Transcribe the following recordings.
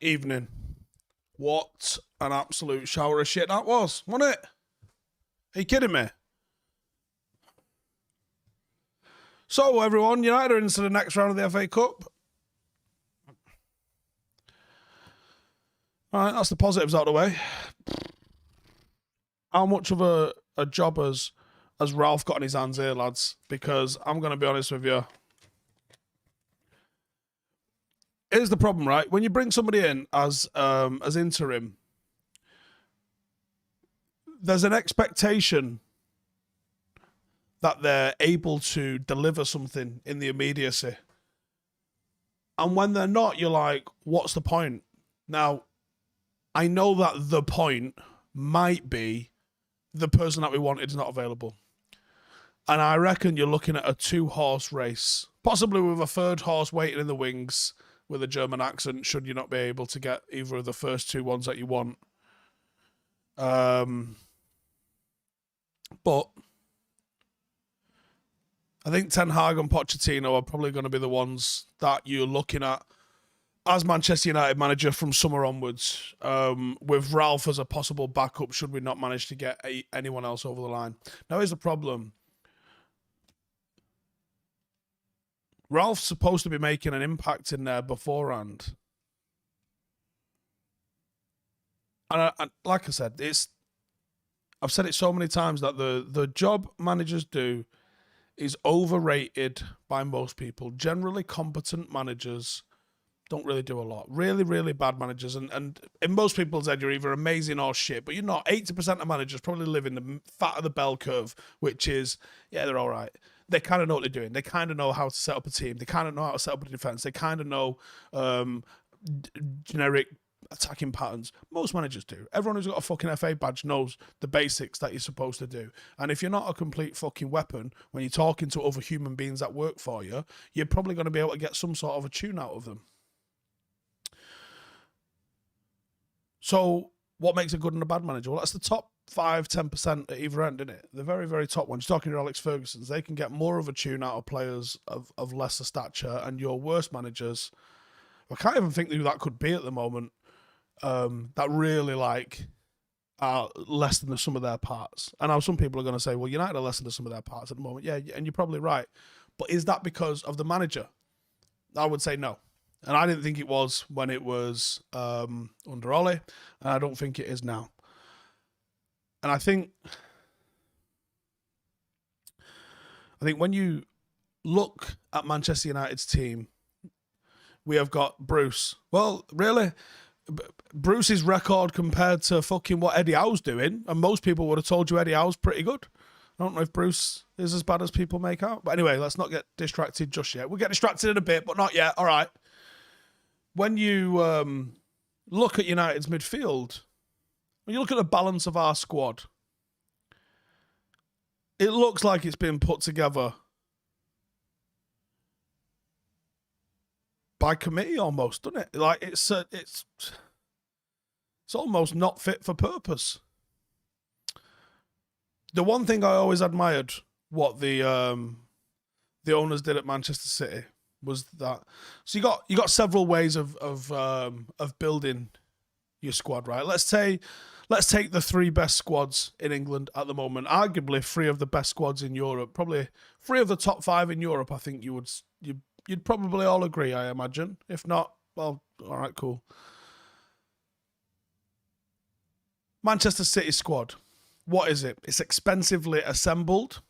evening. What an absolute shower of shit that was, wasn't it? Are you kidding me? So, everyone, United are into the next round of the FA Cup. All right, that's the positives out of the way. How much of a job has Ralph got in his hands here, lads? Because I'm going to be honest with you. Here's the problem, right? When you bring somebody in as interim, there's an expectation that they're able to deliver something in the immediacy. And when they're not, you're like, what's the point? Now, I know that the point might be the person that we wanted is not available. And I reckon you're looking at a 2-horse race, possibly with a 3rd horse waiting in the wings with a German accent, should you not be able to get either of the first 2 ones that you want. But I think Ten Hag and Pochettino are probably going to be the ones that you're looking at as Manchester United manager from summer onwards, with Ralph as a possible backup should we not manage to get anyone else over the line. Now, here's the problem. Ralph's supposed to be making an impact in there beforehand. And like I said, I've said it so many times that the job managers do is overrated by most people. Generally, competent managers don't really do a lot. Really, really bad managers. And in most people's head, you're either amazing or shit, but you're not. 80% of managers probably live in the fat of the bell curve, which is, yeah, they're all right. They kind of know what they're doing. They kind of know how to set up a team. They kind of know how to set up a defense. They kind of know generic attacking patterns. Most managers do. Everyone who's got a fucking FA badge knows the basics that you're supposed to do. And if you're not a complete fucking weapon when you're talking to other human beings that work for you, you're probably going to be able to get some sort of a tune out of them. So what makes a good and a bad manager? Well, that's the top 5-10% at either end, isn't it? The very, very top ones. You're talking to Alex Ferguson's. They can get more of a tune out of players of lesser stature, and your worst managers, I can't even think who that could be at the moment, that really are less than the sum of their parts. And now some people are going to say, well, United are less than the sum of their parts at the moment. Yeah, and you're probably right. But is that because of the manager? I would say no. And I didn't think it was when it was under Ollie, and I don't think it is now. And I think when you look at Manchester United's team, we have got Bruce. Well, really, Bruce's record compared to fucking what Eddie Howe's doing, and most people would have told you Eddie Howe's pretty good. I don't know if Bruce is as bad as people make out. But anyway, let's not get distracted just yet. We'll get distracted in a bit, but not yet. All right. When you look at United's midfield, when you look at the balance of our squad, it looks like it's been put together by committee almost, doesn't it? Like it's almost not fit for purpose. The one thing I always admired what the owners did at Manchester City was that. So you got several ways of building your squad, right? Let's take the 3 best squads in England at the moment. Arguably 3 of the best squads in Europe. Probably 3 of the top 5 in Europe. I think you'd probably all agree, I imagine. If not, well, all right, cool. Manchester City squad. What is it? It's expensively assembled.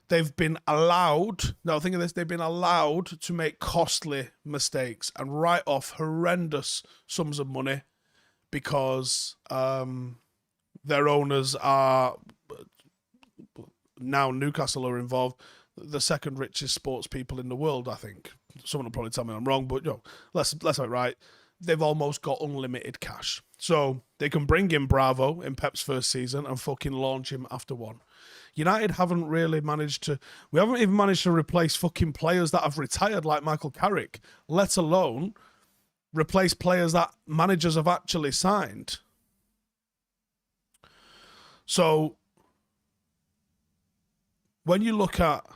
They've been allowed, now think of this, they've been allowed to make costly mistakes and write off horrendous sums of money because their owners are, now Newcastle are involved, the 2nd richest sports people in the world, I think. Someone will probably tell me I'm wrong, but let's have it right. They've almost got unlimited cash. So they can bring in Bravo in Pep's first season and fucking launch him after one. United haven't really managed to... We haven't even managed to replace fucking players that have retired like Michael Carrick, let alone replace players that managers have actually signed. So when you look at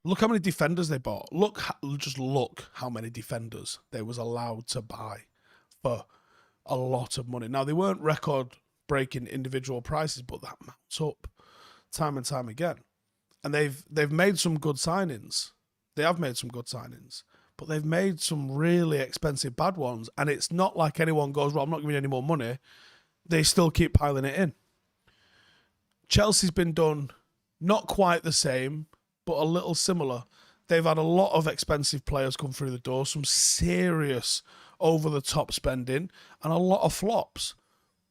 look how many defenders they bought. Just look how many defenders they was allowed to buy for a lot of money. Now, they weren't record-breaking individual prices, but that mounts up time and time again. And they've made some good signings. They have made some good signings, but they've made some really expensive bad ones. And it's not like anyone goes, well, I'm not giving you any more money. They still keep piling it in. Chelsea's been done not quite the same, but a little similar. They've had a lot of expensive players come through the door, some serious over-the-top spending, and a lot of flops.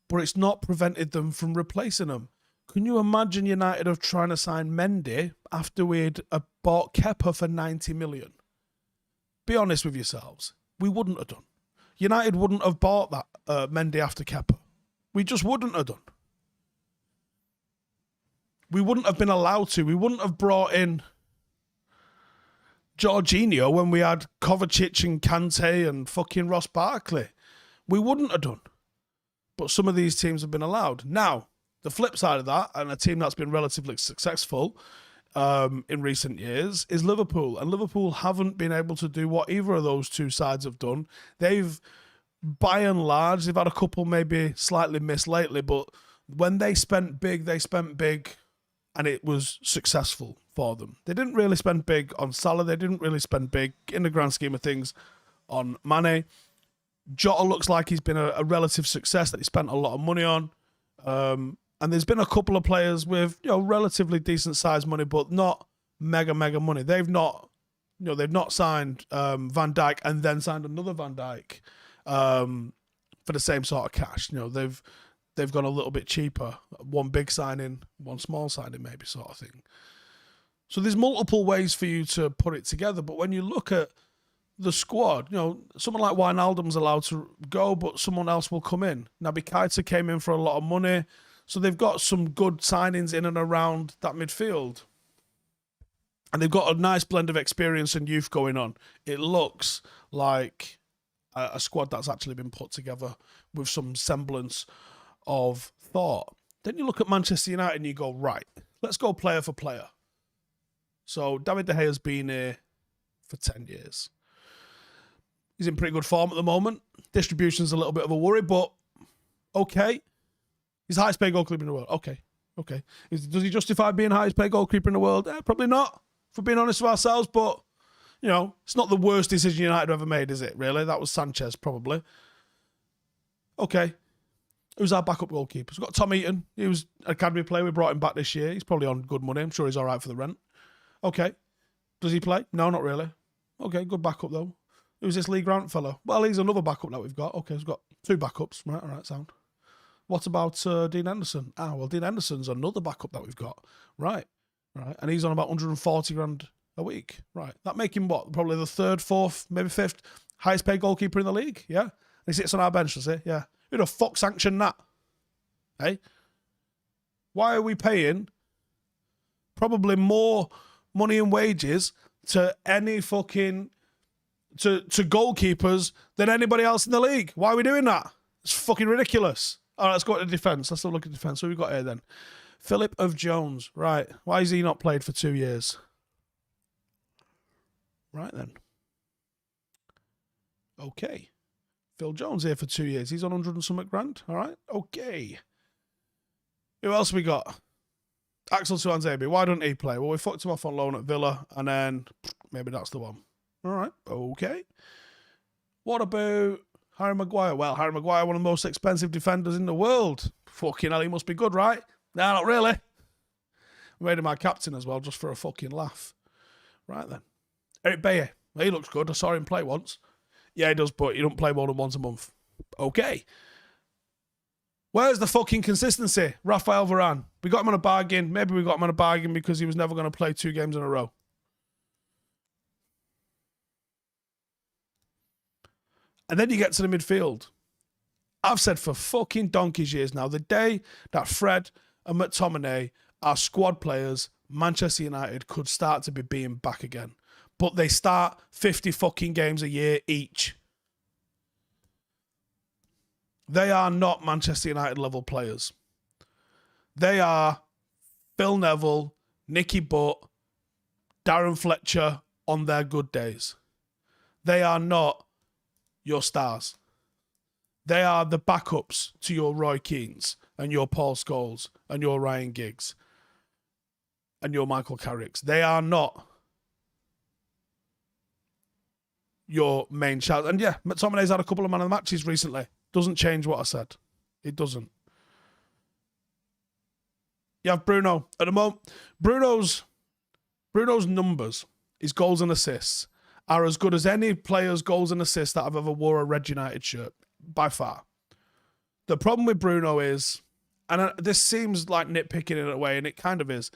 But it's not prevented them from replacing them. Can you imagine United of trying to sign Mendy after we'd bought Kepa for 90 million? Be honest with yourselves. We wouldn't have done. United wouldn't have bought that Mendy after Kepa. We just wouldn't have done. We wouldn't have been allowed to. We wouldn't have brought in Jorginho when we had Kovacic and Kante and fucking Ross Barkley. We wouldn't have done. But some of these teams have been allowed. Now, the flip side of that, and a team that's been relatively successful in recent years, is Liverpool. And Liverpool haven't been able to do what either of those two sides have done. They've, by and large, they've had a couple maybe slightly missed lately, but when they spent big, and it was successful for them. They didn't really spend big on Salah. They didn't really spend big, in the grand scheme of things, on Mane. Jota looks like he's been a relative success that he spent a lot of money on. And there's been a couple of players with, relatively decent sized money, but not mega money. They've not signed Van Dijk and then signed another Van Dijk for the same sort of cash. They've gone a little bit cheaper. One big signing, one small signing, maybe, sort of thing. So there's multiple ways for you to put it together. But when you look at the squad, someone like Wijnaldum's allowed to go, but someone else will come in. Naby Keita came in for a lot of money. So they've got some good signings in and around that midfield. And they've got a nice blend of experience and youth going on. It looks like a squad that's actually been put together with some semblance of thought. Then you look at Manchester United and you go, right, let's go player for player. So David De Gea's been here for 10 years. He's in pretty good form at the moment. Distribution's a little bit of a worry, but okay. He's the highest paid goalkeeper in the world. Okay. Does he justify being highest paid goalkeeper in the world? Probably not, if we're being honest with ourselves, but, it's not the worst decision United ever made, is it, really? That was Sanchez, probably. Okay. Who's our backup goalkeeper? We've got Tom Eaton. He was an academy player. We brought him back this year. He's probably on good money. I'm sure he's all right for the rent. Okay. Does he play? No, not really. Okay, good backup, though. Who's this Lee Grant fellow? Well, he's another backup that we've got. Okay, we've got two backups. Right, all right, sound. What about Dean Henderson? Well, Dean Henderson's another backup that we've got. Right. And he's on about 140 grand a week. Right. That make him what? Probably the third, fourth, maybe fifth highest paid goalkeeper in the league. Yeah. And he sits on our bench, does he? Yeah. Who the fuck sanctioned that? Hey? Why are we paying probably more money and wages to any fucking to goalkeepers than anybody else in the league? Why are we doing that? It's fucking ridiculous. All right, let's go to defence. Let's have a look at defence. Who we got here then? Philip of Jones. Right. Why has he not played for 2 years? Right then. Okay. Phil Jones here for 2 years. He's on 100 and something grand. All right. Okay. Who else we got? Axel Tuanzebe. Why don't he play? Well, we fucked him off on loan at Villa, and then maybe that's the one. All right. Okay. What about Harry Maguire? Well, Harry Maguire, one of the most expensive defenders in the world. Fucking hell, he must be good, right? No, not really. We made him our captain as well, just for a fucking laugh. Right then. Eric Bayer. He looks good. I saw him play once. Yeah, he does, but he don't play more than once a month. Okay. Where's the fucking consistency? Rafael Varane. We got him on a bargain. Maybe we got him on a bargain because he was never going to play 2 games in a row. And then you get to the midfield. I've said for fucking donkey's years now, the day that Fred and McTominay are squad players, Manchester United could start to be being back again. But they start 50 fucking games a year each. They are not Manchester United level players. They are Phil Neville, Nicky Butt, Darren Fletcher on their good days. They are not your stars. They are the backups to your Roy Keanes and your Paul Scholes and your Ryan Giggs and your Michael Carricks. They are not your main shout. And yeah, McTominay's had a couple of man of the matches recently. Doesn't change what I said. It doesn't. You have Bruno. At the moment, Bruno's numbers, his goals and assists, are as good as any player's goals and assists that I've ever wore a Red United shirt, by far. The problem with Bruno is, and this seems like nitpicking in a way, and it kind of is,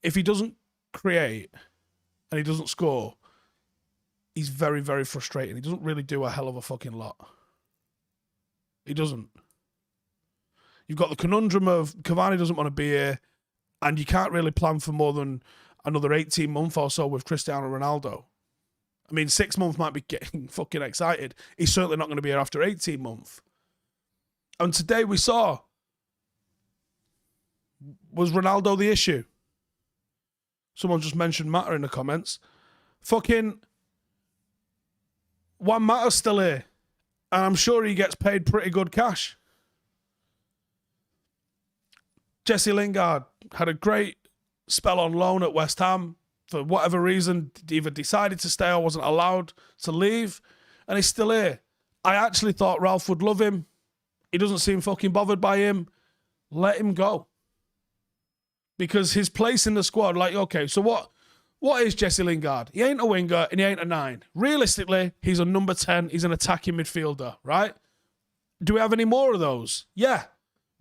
if he doesn't create and he doesn't score, he's very, very frustrating. He doesn't really do a hell of a fucking lot. He doesn't. You've got the conundrum of Cavani doesn't want to be here, and you can't really plan for more than another 18 months or so with Cristiano Ronaldo. I mean, 6 months might be getting fucking excited. He's certainly not going to be here after 18 months. And today we saw, was Ronaldo the issue? Someone just mentioned Mata in the comments. Fucking Juan Mata's still here. And I'm sure he gets paid pretty good cash. Jesse Lingard had a great spell on loan at West Ham. For whatever reason, either decided to stay or wasn't allowed to leave. And he's still here. I actually thought Ralph would love him. He doesn't seem fucking bothered by him. Let him go. Because his place in the squad, like, okay, so what is Jesse Lingard? He ain't a winger and he ain't a 9. Realistically, he's a number 10. He's an attacking midfielder, right? Do we have any more of those? Yeah.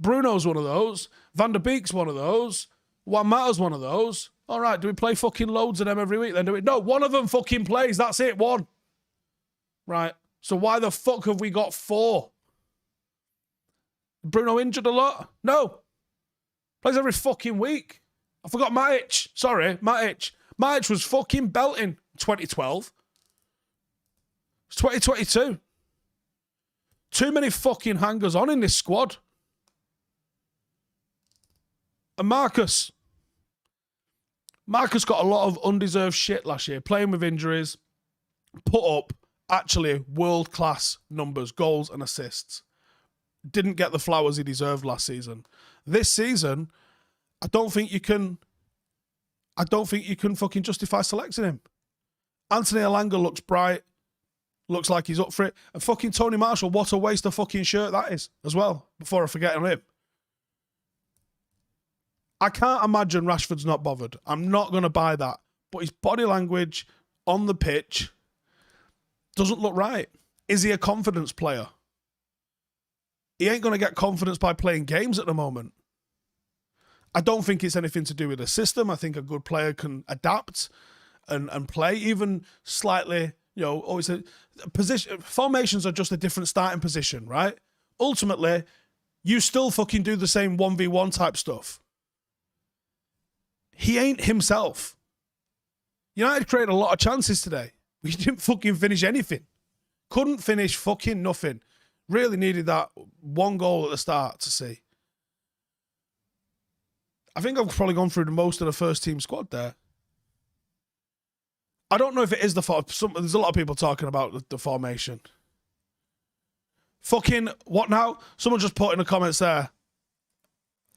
Bruno's one of those. Van der Beek's one of those. Juan Mata's one of those. All right, do we play fucking loads of them every week then? Do we? No, one of them fucking plays. That's it, one. Right. So why the fuck have we got 4? Bruno injured a lot? No. Plays every fucking week. I forgot Matic. Sorry, Matic. Matic was fucking belting 2012. It's 2022. Too many fucking hangers on in this squad. And Marcus got a lot of undeserved shit last year, playing with injuries, put up actually world-class numbers, goals and assists. Didn't get the flowers he deserved last season. This season, I don't think you can fucking justify selecting him. Anthony Elanga looks bright, looks like he's up for it. And fucking Tony Marshall, what a waste of fucking shirt that is as well, before I forget him. I can't imagine Rashford's not bothered. I'm not going to buy that. But his body language on the pitch doesn't look right. Is he a confidence player? He ain't going to get confidence by playing games at the moment. I don't think it's anything to do with the system. I think a good player can adapt and play even slightly, always a position. Formations are just a different starting position, right? Ultimately, you still fucking do the same 1v1 type stuff. He ain't himself. United created a lot of chances today. We didn't fucking finish anything. Couldn't finish fucking nothing. Really needed that one goal at the start to see. I think I've probably gone through most of the first team squad there. I don't know if it is there's a lot of people talking about the formation. Fucking, what now? Someone just put in the comments there.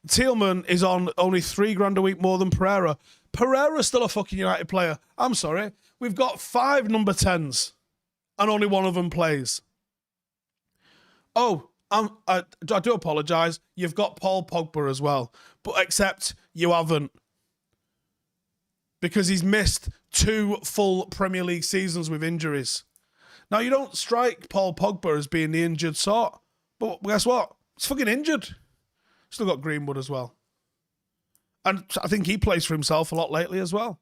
Tielemans is on only $3,000 a week more than Pereira. Pereira's still a fucking United player. I'm sorry. We've got 5 number 10s and only one of them plays. Oh, I do apologise. You've got Paul Pogba as well. But except you haven't. Because he's missed 2 full Premier League seasons with injuries. Now, you don't strike Paul Pogba as being the injured sort. But guess what? He's fucking injured. Still got Greenwood as well. And I think he plays for himself a lot lately as well.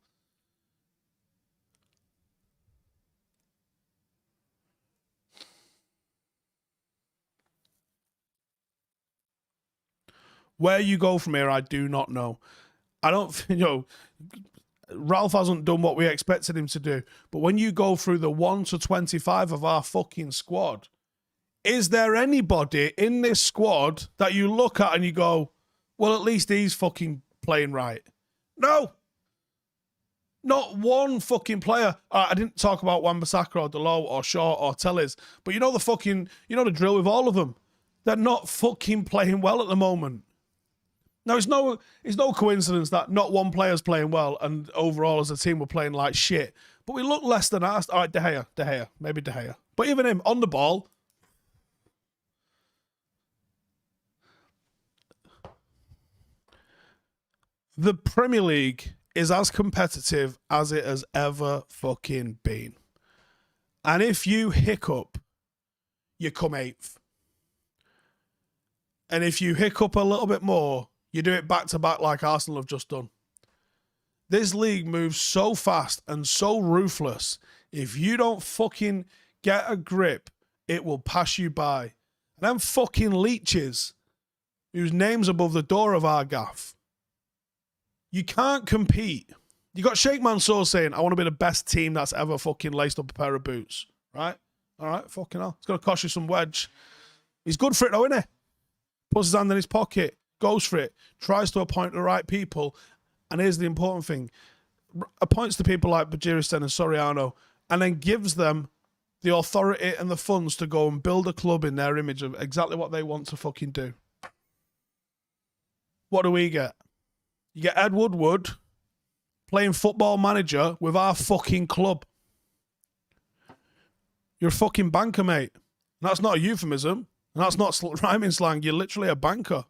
Where you go from here, I do not know. I don't, Ralph hasn't done what we expected him to do. But when you go through the 1 to 25 of our fucking squad, is there anybody in this squad that you look at and you go, well, at least he's fucking playing right? No. Not one fucking player. I didn't talk about Wan-Bissaka or Delo or Shaw or Telles, but you know the drill with all of them. They're not fucking playing well at the moment. Now, it's no coincidence that not one player's playing well and overall as a team we're playing like shit. But we look less than asked. All right, De Gea, maybe De Gea. But even him, on the ball, the Premier League is as competitive as it has ever fucking been. And if you hiccup, you come 8th. And if you hiccup a little bit more, you do it back to back like Arsenal have just done. This league moves so fast and so ruthless. If you don't fucking get a grip, it will pass you by. And them fucking leeches, whose name's above the door of our gaff, you can't compete. You got Sheikh Mansour saying, I want to be the best team that's ever fucking laced up a pair of boots. Right? All right, fucking hell. It's going to cost you some wedge. He's good for it though, isn't he? Puts his hand in his pocket, goes for it, tries to appoint the right people. And here's the important thing. Appoints to people like Bajiristen and Soriano and then gives them the authority and the funds to go and build a club in their image of exactly what they want to fucking do. What do we get? You get Ed Woodward playing football manager with our fucking club. You're a fucking banker, mate. And that's not a euphemism. And that's not rhyming slang. You're literally a banker.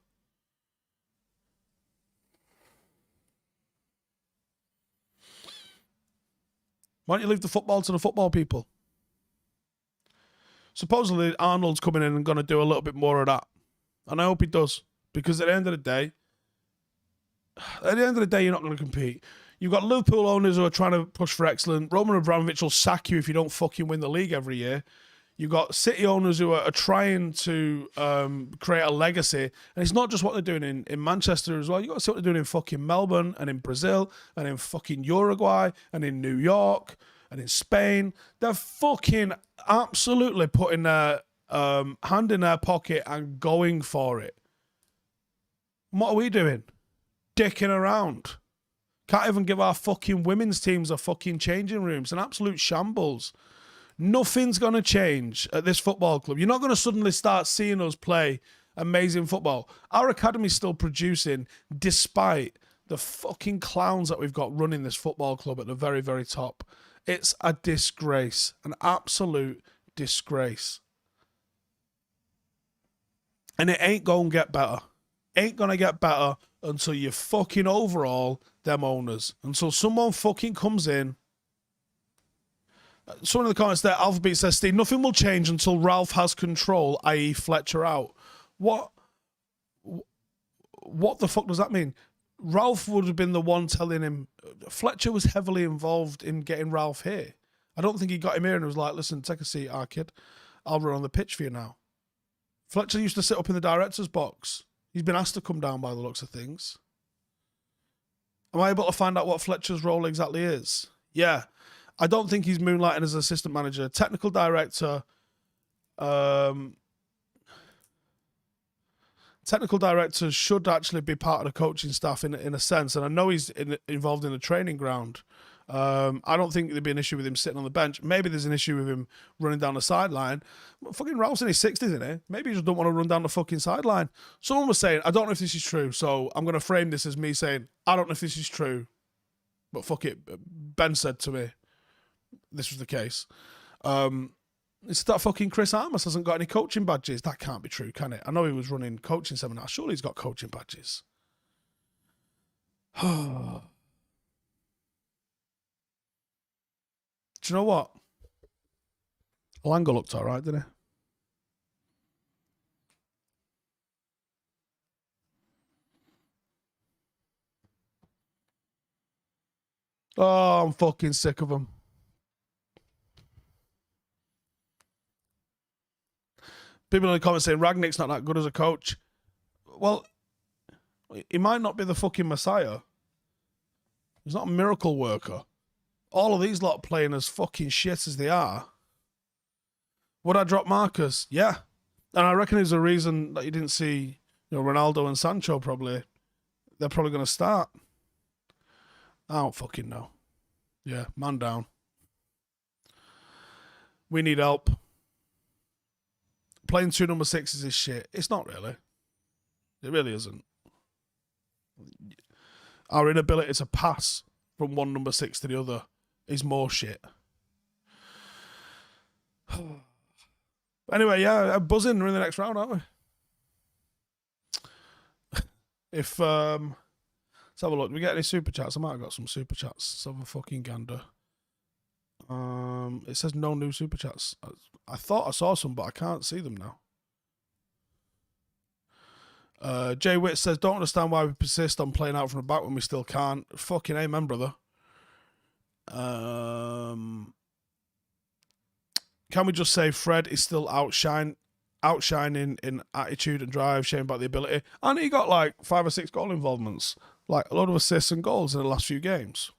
Why don't you leave the football to the football people? Supposedly Arnold's coming in and going to do a little bit more of that. And I hope he does. Because at the end of the day, you're not going to compete. You've got Liverpool owners who are trying to push for excellence. Roman Abramovich will sack you if you don't fucking win the league every year. You've got City owners who are trying to create a legacy. And it's not just what they're doing in Manchester as well. You've got to see what they're doing in fucking Melbourne and in Brazil and in fucking Uruguay and in New York and in Spain. They're fucking absolutely putting their hand in their pocket and going for it. And what are we doing? Dicking around. Can't even give our fucking women's teams a fucking changing rooms. An absolute shambles. Nothing's going to change at this football club. You're not going to suddenly start seeing us play amazing football. Our academy's still producing despite the fucking clowns that we've got running this football club at the very, very top. It's a disgrace. An absolute disgrace. And it ain't going to get better. Ain't going to get better until you fucking overhaul them owners. Until someone fucking comes in. Someone in the comments there, Alphabet says, Steve, nothing will change until Ralph has control, i.e. Fletcher out. What the fuck does that mean? Ralph would have been the one telling him. Fletcher was heavily involved in getting Ralph here. I don't think he got him here and was like, listen, take a seat, our kid. I'll run on the pitch for you now. Fletcher used to sit up in the director's box. He's been asked to come down by the looks of things. Am I able to find out what Fletcher's role exactly is? Yeah. I don't think he's moonlighting as assistant manager. Technical director. Technical directors should actually be part of the coaching staff in a sense. And I know he's involved in the training ground. I don't think there'd be an issue with him sitting on the bench. Maybe there's an issue with him running down the sideline. But fucking Ralph's in his 60s, isn't he? Maybe he just don't want to run down the fucking sideline. Someone was saying, I don't know if this is true, so I'm going to frame this as me saying, I don't know if this is true. But fuck it. Ben said to me, this was the case. It's that fucking Chris Armas hasn't got any coaching badges. That can't be true, can it? I know he was running coaching seminars. Surely he's got coaching badges. Do you know what? Alanga looked all right, didn't he? Oh, I'm fucking sick of him. People in the comments saying Ragnick's not that good as a coach. Well, he might not be the fucking Messiah. He's not a miracle worker. All of these lot playing as fucking shit as they are. Would I drop Marcus? Yeah. And I reckon there's a reason that you didn't see, Ronaldo and Sancho probably. They're probably going to start. I don't fucking know. Yeah, man down. We need help. Playing 2 number 6s is shit. It's not really. It really isn't. Our inability to pass from one number 6 to the other is more shit. Anyway, yeah, buzzing. We're in the next round, aren't we? If let's have a look. Do we get any super chats? I might have got some super chats. Let's have a fucking gander. It says no new super chats. I thought I saw some, but I can't see them now. Jay Witt says, don't understand why we persist on playing out from the back when we still can't. Fucking amen, brother. Can we just say Fred is still outshining in attitude and drive, shame about the ability. And he got like 5 or 6 goal involvements. Like a lot of assists and goals in the last few games.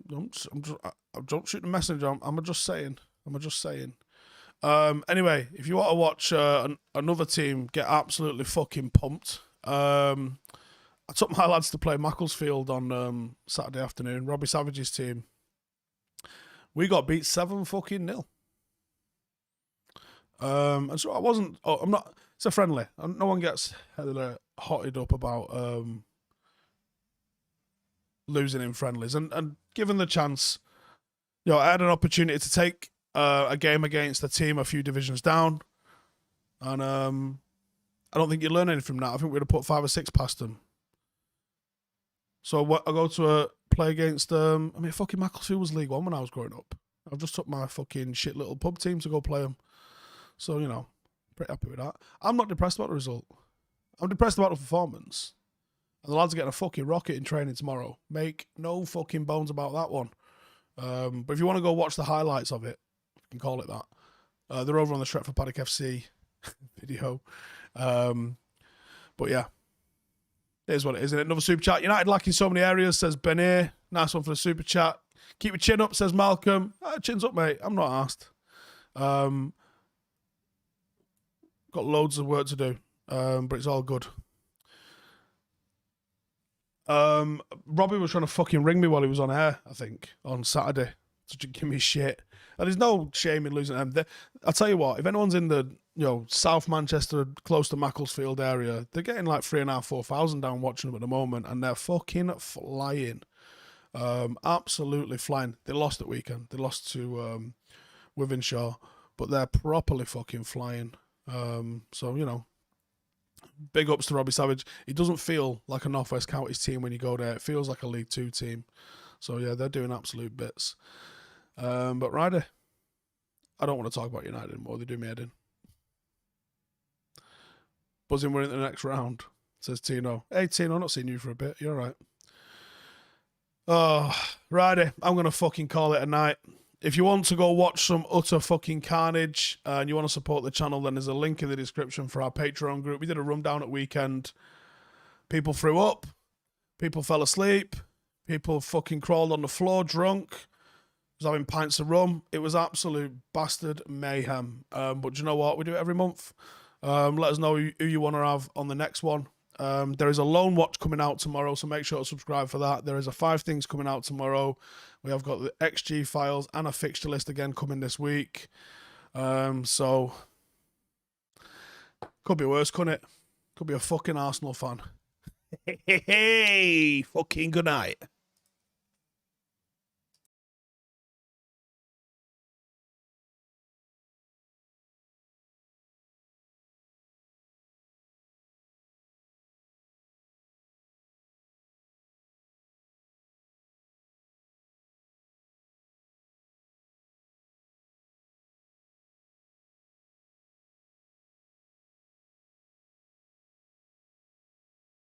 Don't shoot the messenger. I'm just saying. Anyway, if you want to watch another team get absolutely fucking pumped, I took my lads to play Macclesfield on Saturday afternoon. Robbie Savage's team. We got beat 7-0. And so I wasn't. Oh, I'm not. It's a friendly. No one gets hotted up about losing in friendlies. And given the chance, I had an opportunity to take a game against a team a few divisions down, and I don't think you learn anything from that. I think we'd have put 5 or 6 past them. So I go to play against fucking Macclesfield was League One when I was growing up. I've just took my fucking shit little pub team to go play them. So, pretty happy with that. I'm not depressed about the result. I'm depressed about the performance. And the lads are getting a fucking rocket in training tomorrow. Make no fucking bones about that one. But if you want to go watch the highlights of it, you can call it that. They're over on the Stretford Paddock FC video. But yeah, it is what it is, isn't it? Another super chat. United lacking so many areas, says Benir. Nice one for the super chat. Keep your chin up, says Malcolm. Chin's up, mate. I'm not asked. Got loads of work to do, but it's all good. Robbie was trying to fucking ring me while he was on air, I think, on Saturday to give me shit. And there's no shame in losing them. I'll tell you what, if anyone's in the South Manchester, close to Macclesfield area, they're getting like 3,500-4,000 down watching them at the moment, and they're fucking flying. Absolutely flying. They lost at weekend. They lost to Wivenshaw, but they're properly fucking flying. So, big ups to Robbie Savage. It doesn't feel like a North West Counties team when you go there. It feels like a League 2 team. So, yeah, they're doing absolute bits. But Ryder, I don't want to talk about United anymore. They do me head in. Buzzing, we're into the next round, says Tino. Hey, Tino, not seen you for a bit. You're all right. Oh, Ryder, I'm going to fucking call it a night. If you want to go watch some utter fucking carnage and you want to support the channel, then there's a link in the description for our Patreon group. We did a rundown at weekend. People threw up. People fell asleep. People fucking crawled on the floor drunk. Was having pints of rum. It was absolute bastard mayhem. But you know what? We do it every month. Let us know who you want to have on the next one. There is a loan watch coming out tomorrow, so make sure to subscribe for that. There is a 5 things coming out tomorrow. We have got the XG files and a fixture list again coming this week. So could be worse, couldn't it? Could be a fucking Arsenal fan. Hey, fucking good night.